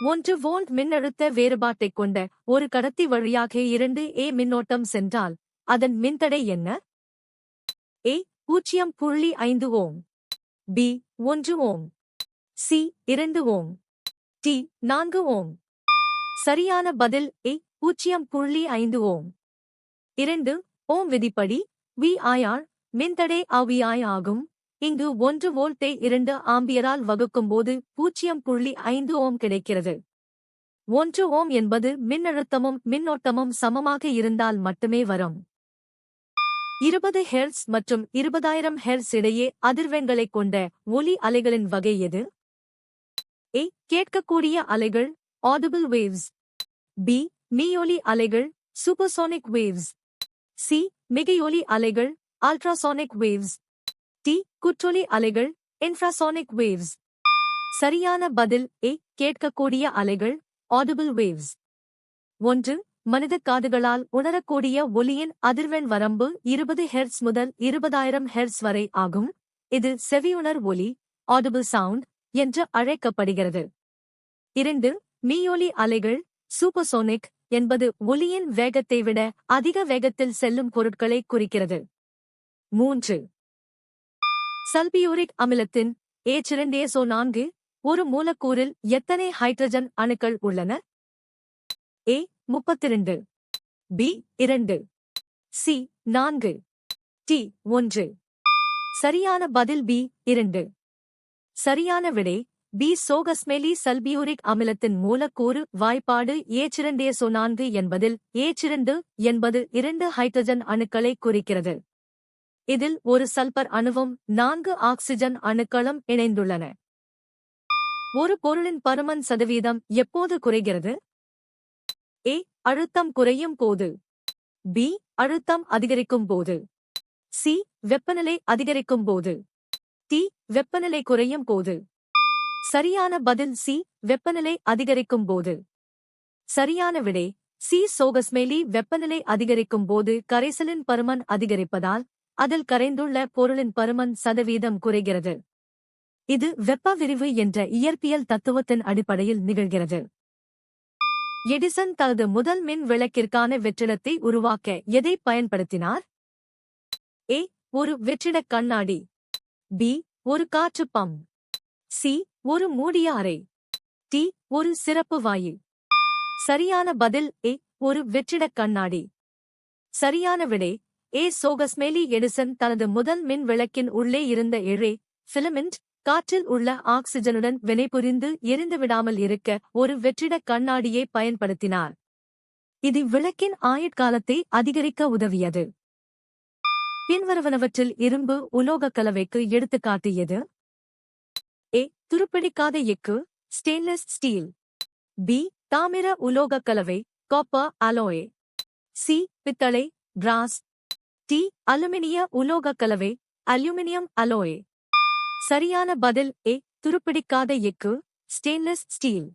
1 volt மின்னழுத்த வேறுபாட்டைக் கொண்ட ஒரு கடத்தி வழியாக 2A மின்னோட்டம் சென்றால் அதன் மின்தடை என்ன? A 0.5 Om. B 1 Om. C 2 Om. D 4 ஓம். சரியான பதில் A 0.5 ஓம். 2 ஓம் விதிப்படி VIR மின்தடை VI ஆகும். இங்கு 1 வோல்ட்டை 2 ஆம்பியரால் வகுக்கும்போது 0.5 ஓம் கிடைக்கிறது. 1 ஓம் என்பது மின்னழுத்தமும் மின்னோட்டமும் சமமாக இருந்தால் மட்டுமே வரும். 20 ஹெர்ட்ஸ் மற்றும் 20,000 ஹெர்ட்ஸ் இடையே அதிர்வெண்களைக் கொண்ட ஒலி அலைகளின் வகை எது? A கேட்கக்கூடிய அலைகள் audible waves. B மீயொலி அலைகள் supersonic waves. C மிகையொலி அலைகள் ultrasonic waves. D குற்றொலி அலைகள் infrasonic waves. சரியான பதில் A கேட்கக்கூடிய அலைகள் audible waves. 1 மனித காதுகளால் உணரக்கூடிய ஒலியின் அதிர்வெண் வரம்பு 20 ஹெர்ட்ஸ் முதல் 20,000 ஹெர்ட்ஸ் வரை ஆகும். இது செவியுணர் ஒலி audible sound என்று அழைக்கப்படுகிறது. 2 மீயொலி அலைகள் சூப்பர்சோனிக் என்பது ஒலியின் வேகத்தை விட அதிக வேகத்தில் செல்லும் பொருட்களை குறிக்கிறது. 3 சல்பியூரிக் அமிலத்தின் H2SO4 ஒரு மூலக்கூறில் எத்தனை ஹைட்ரஜன் அணுக்கள் உள்ளன? A 32. B 2. C 4. D 1. சரியான பதில் B 2. சரியான விடை B சோகஸ்மெலி சல்பியூரிக் அமிலத்தின் மூலக்கூறு வாய்ப்பாடு H2SO4 என்பதில் H2 என்பது 2 ஹைட்ரஜன் அணுக்களை குறிக்கிறது. இதில் ஒரு சல்பர் அணுவும் 4 ஆக்சிஜன் அணுக்களும் இணைந்துள்ளன. ஒரு பொருளின் பருமன் சதவீதம் எப்போது குறைகிறது? A அழுத்தம் குறையும் போது. B அழுத்தம் அதிகரிக்கும் போது. C வெப்பநிலை அதிகரிக்கும் போது. D வெப்பநிலை குறையும் போது. சரியான பதில் C வெப்பநிலை அதிகரிக்கும் போது. சரியான விடை C சோகஸ்மெலி வெப்பநிலை அதிகரிக்கும் போது கரைசலின் பருமன் அதிகரிப்பதால் அதில் கரைந்துள்ள பொருளின் பருமன் சதவீதம் குறைகிறது. இது வெப்ப விரிவு என்ற இயற்பியல் தத்துவத்தின் அடிப்படையில் நிகழ்கிறது. எடிசன் தனது முதல் மின் விளக்கிற்கான வெற்றிடத்தை உருவாக்க எதை பயன்படுத்தினார்? A ஒரு வெற்றிடக் கண்ணாடி. B ஒரு காற்று பம்ப். C ஒரு மூடிய அறை. D ஒரு சிறப்பு வாயு. சரியான பதில் A ஒரு வெற்றிடக் கண்ணாடி. சரியான விடை A சோகஸ்மெலி எடிசன் தனது முதல் மின் விளக்கின் உள்ளே இருந்த இழை ஃபிலமெண்ட் காற்றில் உள்ள ஆக்சிஜனுடன் வினைபுரிந்து எரிந்துவிடாமல் இருக்க ஒரு வெற்றிடக் கண்ணாடியை பயன்படுத்தினார். இது விளக்கின் ஆயுட்காலத்தை அதிகரிக்க உதவியது. பின்வருவனவற்றில் இரும்பு உலோகக் கலவைக்கு எடுத்துக்காட்டு எது? A துருப்பிடிக்காத எஃகு ஸ்டெயின்லெஸ் ஸ்டீல். B தாமிர உலோகக் கலவை காப்பர் அலோய். C பித்தளை பிராஸ். D அலுமினிய உலோகக் கலவை அலுமினியம் அலோய். சரியான பதில் A துருப்பிடிக்காத எஃகு ஸ்டெயின்லெஸ் ஸ்டீல்.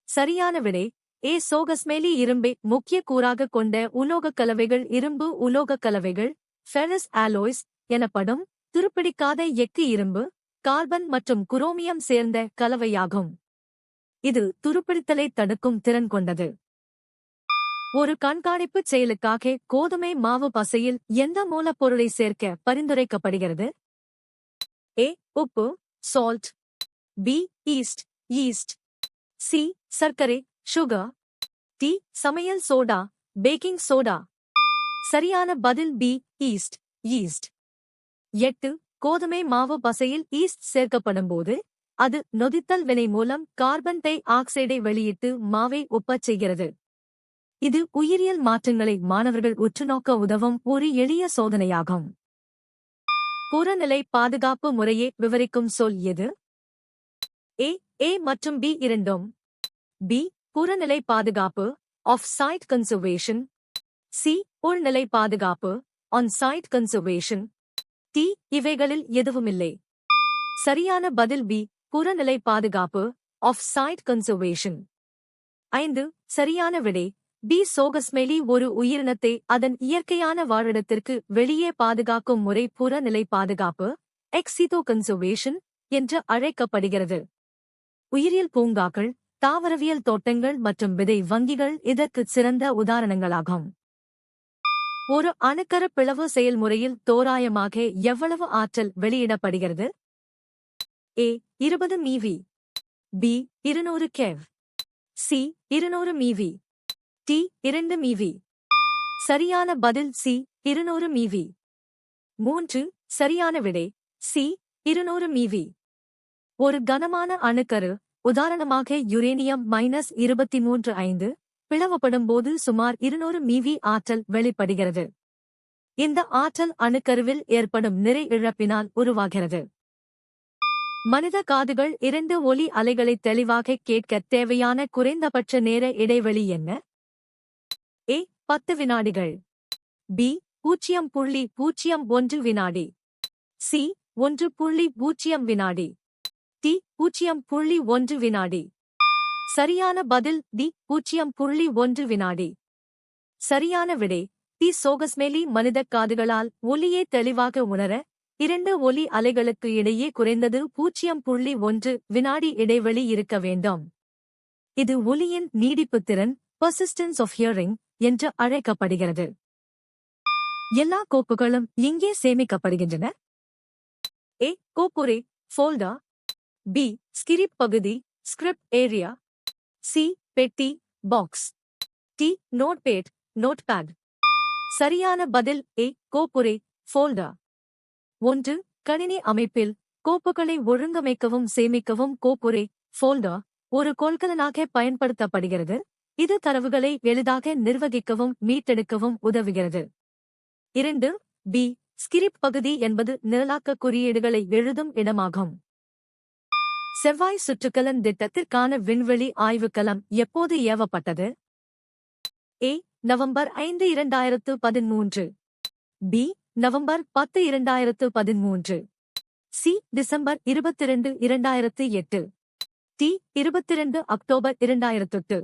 சரியான விடை A சோகஸ்மெலி இரும்பை முக்கிய கூறாக கொண்ட உலோகக் கலவைகள் இரும்பு உலோகக் கலவைகள் ஃபெரஸ் அலோய்ஸ் எனப்படும். துருப்பிடிக்காத எஃகு இரும்பு கார்பன் மற்றும் குரோமியம் சேர்ந்த கலவையாகும். இது துருப்பிடித்தலை தடுக்கும் திறன் கொண்டது. ஒரு கண்காணிப்புச் செயலுக்காக கோதுமை மாவு பசையில் எந்த மூலப்பொருளை சேர்க்க பரிந்துரைக்கப்படுகிறது? A உப்பு salt. B yeast yeast. C சர்க்கரை சுகர். D சமையல் சோடா பேக்கிங் சோடா. சரியான பதில் B ஈஸ்ட் ஈஸ்ட். 8 கோதுமை மாவு பசையில் ஈஸ்ட் சேர்க்கப்படும்போது அது நொதித்தல் வினை மூலம் கார்பன் டை ஆக்சைடை வெளியிட்டு மாவை உப்பச் செய்கிறது. இது உயிரியல் மாற்றங்களை மாணவர்கள் உற்றுநோக்க உதவும் ஒரு எளிய சோதனையாகும். புறநிலை பாதுகாப்பு முறையை விவரிக்கும் சொல் எது? A மற்றும் B இரண்டும். B புறநிலை பாதுகாப்பு ஆஃப் சைட் கன்சர்வேஷன். C உள்நிலை பாதுகாப்பு ஆன் சைட் கன்சர்வேஷன். D இவைகளில் எதுவுமில்லை. சரியான பதில் B புறநிலை பாதுகாப்பு ஆஃப் சைட் கன்சர்வேஷன். 5 சரியான விடை B சோகஸ்மெலி ஒரு உயிரினத்தை அதன் இயற்கையான வாழிடத்திற்கு வெளியே பாதுகாக்கும் முறை புறநிலை பாதுகாப்பு எக்ஸிதோ கன்சர்வேஷன் என்று அழைக்கப்படுகிறது. உயிரியல் பூங்காக்கள் தாவரவியல் தோட்டங்கள் மற்றும் விதை வங்கிகள் இதற்கு சிறந்த உதாரணங்களாகும். ஒரு அணுக்கரு பிளவு செயல்முறையில் தோராயமாக எவ்வளவு ஆற்றல் வெளியிடப்படுகிறது? A 20 MeV, B 200 keV, C 200 MeV, T 2 MeV. சரியான பதில் C 200 MeV. 3. சரியான விடை C 200 MeV. ஒரு கனமான அணுக்கரு, உதாரணமாக யுரேனியம் -23.5 பிளவுபடும்போது சுமார் 200 MeV ஆற்றல் வெளிப்படுகிறது. இந்த ஆற்றல் அணுக்கருவில் ஏற்படும் நிறை இழப்பினால் உருவாகிறது. மனித காதுகள் 2 ஒலி அலைகளை தெளிவாக கேட்க தேவையான குறைந்தபட்ச நேர இடைவெளி என்ன? A 10 வினாடிகள், B 0.01 வினாடி, C 1.0 வினாடி, T 0.1 வினாடி. சரியான பதில் D 0.1 வினாடி. சரியான விடை டி. சோகஸ்மெலி மனித காதுகளால் ஒலியை தெளிவாக உணர 2 ஒலி அலைகளுக்கு இடையே குறைந்தது 0.1 வினாடி இடைவெளி இருக்க வேண்டும். இது ஒலியின் நீடிப்புத் திறன் persistence of hearing என்று அழைக்கப்படுகிறது. எல்லா கோப்புகளும் எங்கே சேமிக்கப்படுகின்றன? A கோப்புரை ஃபோல்டர், B ஸ்கிரிப்ட் பகுதி ஸ்கிரிப்ட் ஏரியா, C பெட்டி பாக்ஸ், T நோட்பேட் நோட்பேட். சரியான பதில் A கோப்புரை ஃபோல்டர். 1. கணினி அமைப்பில் கோப்புகளை ஒழுங்கமைக்கவும் சேமிக்கவும் கோப்புரை ஃபோல்டர் ஒரு கொள்கலனாக பயன்படுத்தப்படுகிறது. இது தரவுகளை எளிதாக நிர்வகிக்கவும் மீட்டெடுக்கவும் உதவுகிறது. 2. B ஸ்கிரிப்ட் பகுதி என்பது நிரலாக்க குறியீடுகளை எழுதும் இடமாகும். செவ்வாய் சுற்றுக்கலன் திட்டத்திற்கான விண்வெளி ஆய்வுக்கலம் எப்போது ஏவப்பட்டது? A November 5, 2013, B November 10, 2013, C December 22, 2008, T 22 October 2008.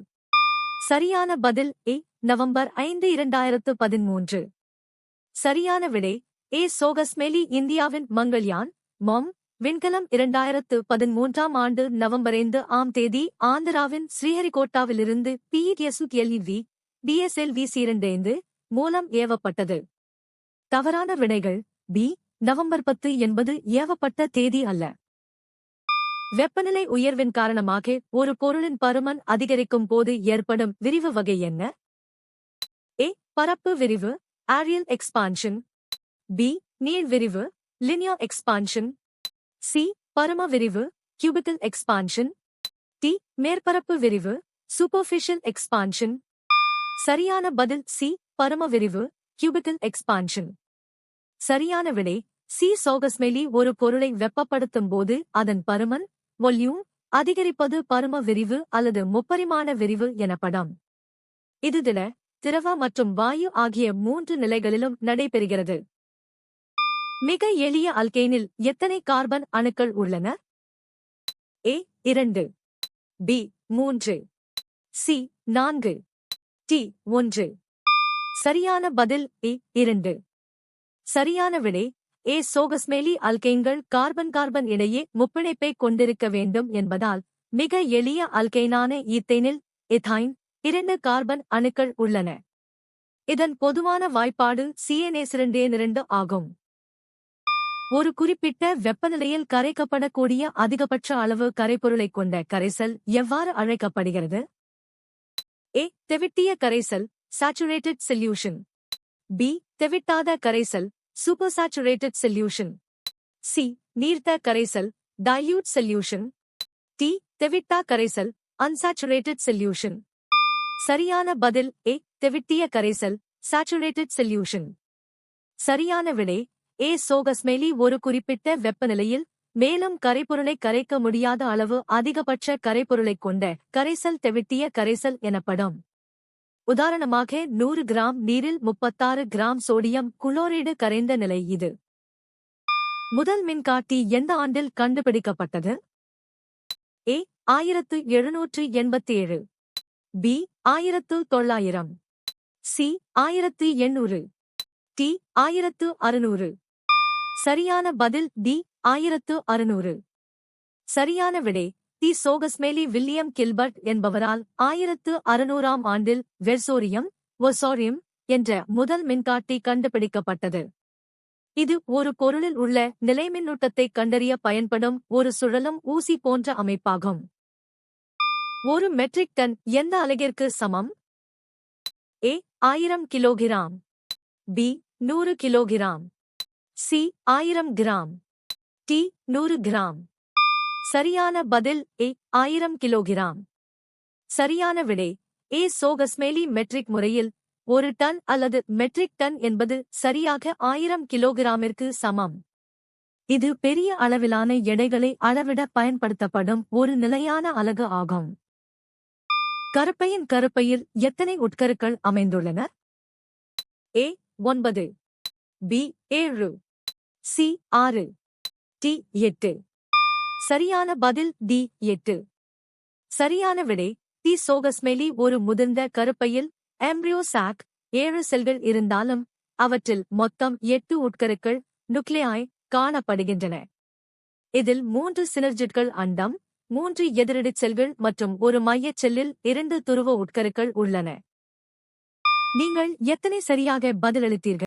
சரியான பதில் A நவம்பர் 5, 2013. சரியான விடை A சோகஸ்மெலி இந்தியாவின் மங்கள்யான் மொம் விண்கலம் 2013ஆம் ஆண்டு நவம்பர் 5ஆம் தேதி ஆந்திராவின் ஸ்ரீஹரிகோட்டாவிலிருந்து PETSULV DSLV-C-25 மூலம் ஏவப்பட்டது. தவறான விடைகள் B நவம்பர் 10 என்பது ஏவப்பட்ட தேதி அல்ல. வெப்பநிலை உயர்வின் காரணமாக ஒரு பொருளின் பருமன் அதிகரிக்கும் போது ஏற்படும் விரிவு வகை என்ன? A பரப்பு விரிவு ஏரியல் எக்ஸ்பான்ஷன், B நீள் விரிவு linear expansion, C பரும விரிவு cubical expansion, T மேற்பரப்பு விரிவு superficial expansion. சரியான பதில் C பரும விரிவு cubical expansion. சரியான விடை C சோகஸ்மெலி ஒரு பொருளை வெப்பப்படுத்தும் போது அதன் பருமன் வால்யூம் அதிகரிப்பது பரும விரிவு அல்லது முப்பரிமாண விரிவு எனப்படும். இது திட, திரவ மற்றும் வாயு ஆகிய 3 நிலைகளிலும் நடைபெறுகிறது. மிக எளிய அல்கேனில் எத்தனை கார்பன் அணுக்கள் உள்ளன? A 2, B 3, C 4, T 1. சரியான பதில் A 2. சரியான விடை A சோகஸ்மெலி அல்கேன்கள் கார்பன் இடையே முப்பிணைப்பை கொண்டிருக்க வேண்டும் என்பதால் மிக எளிய அல்கேனான ஈத்தேனில் எதைன் 2 கார்பன் அணுக்கள் உள்ளன. இதன் பொதுவான வாய்ப்பாடு CnH2n2 ஆகும். ஒரு குறிப்பிட்ட வெப்பநிலையில் கரைக்கப்படக்கூடிய அதிகபட்ச அளவு கரைபொருளைக் கொண்ட கரைசல் எவ்வாறு அழைக்கப்படுகிறது? A தெவிட்டிய கரைசல் saturated solution, B தெவிட்டாத கரைசல் supersaturated solution, C நீர்த்த கரைசல் dilute solution, T தெவிட்டா கரைசல் unsaturated solution. சரியான பதில் A தெவிட்டிய கரைசல் saturated solution. சரியான விடை A சோகஸ்மெலி ஒரு குறிப்பிட்ட வெப்பநிலையில் மேலும் கரைபொருளை கரைக்க முடியாத அளவு அதிகபட்ச கரைபொருளைக் கொண்ட கரைசல் தெவிட்டிய கரைசல் எனப்படும். உதாரணமாக 100 கிராம் நீரில் 36 கிராம் சோடியம் குளோரைடு கரைந்த நிலை இது. முதல் மின்காட்டி எந்த ஆண்டில் கண்டுபிடிக்கப்பட்டது? A 1787, B 1900, C 1800, T 1600. சரியான பதில் D 1600. சரியான விடை தி சோகஸ்மேலி வில்லியம் கில்பர்ட் என்பவரால் 1600ஆம் ஆண்டில் வெர்சோரியம் என்ற முதல் மின்காட்டி கண்டுபிடிக்கப்பட்டது. இது ஒரு பொருளில் உள்ள நிலைமின்னூட்டத்தைக் கண்டறிய பயன்படும் ஒரு சுழலும் ஊசி போன்ற அமைப்பாகும். ஒரு மெட்ரிக் டன் எந்த அலகிற்கு சமம்? A 1000 kilogram, B 100 kilogram, C 1000 gram, D 100 gram. சரியான பதில் ஏ 1000 கிலோகிராம். சரியான விடை ஏ. சோகஸ்மேலி மெட்ரிக் முறையில் ஒரு டன் அல்லது மெட்ரிக் டன் என்பது சரியாக 1000 கிலோகிராமிற்கு சமம். இது பெரிய அளவிலான எடைகளை அளவிட பயன்படுத்தப்படும் ஒரு நிலையான அலகு ஆகும். கருப்பையின் கருப்பையில் எத்தனை உட்கருக்கள் அமைந்துள்ளன? ஏ 9, பி 7, சி 6, டி 8. சரியான பதில் டி 8. சரியான விடை தி சோகஸ்மேலி ஒரு முதிர்ந்த கருப்பையில் எம்ப்ரியோ சாக் 7 செல்கள் இருந்தாலும் அவற்றில் மொத்தம் 8 உட்கருக்கள் நுக்லியாய் காணப்படுகின்றன. இதில் 3 சினர்ஜிட்கள் அண்டம், 3 எதிரடிச் செல்கள் மற்றும் ஒரு மையச் செல்லில் 2 துருவ உட்கருக்கள் உள்ளன. நீங்கள் எத்தனை சரியாக பதிலளித்தீர்கள்?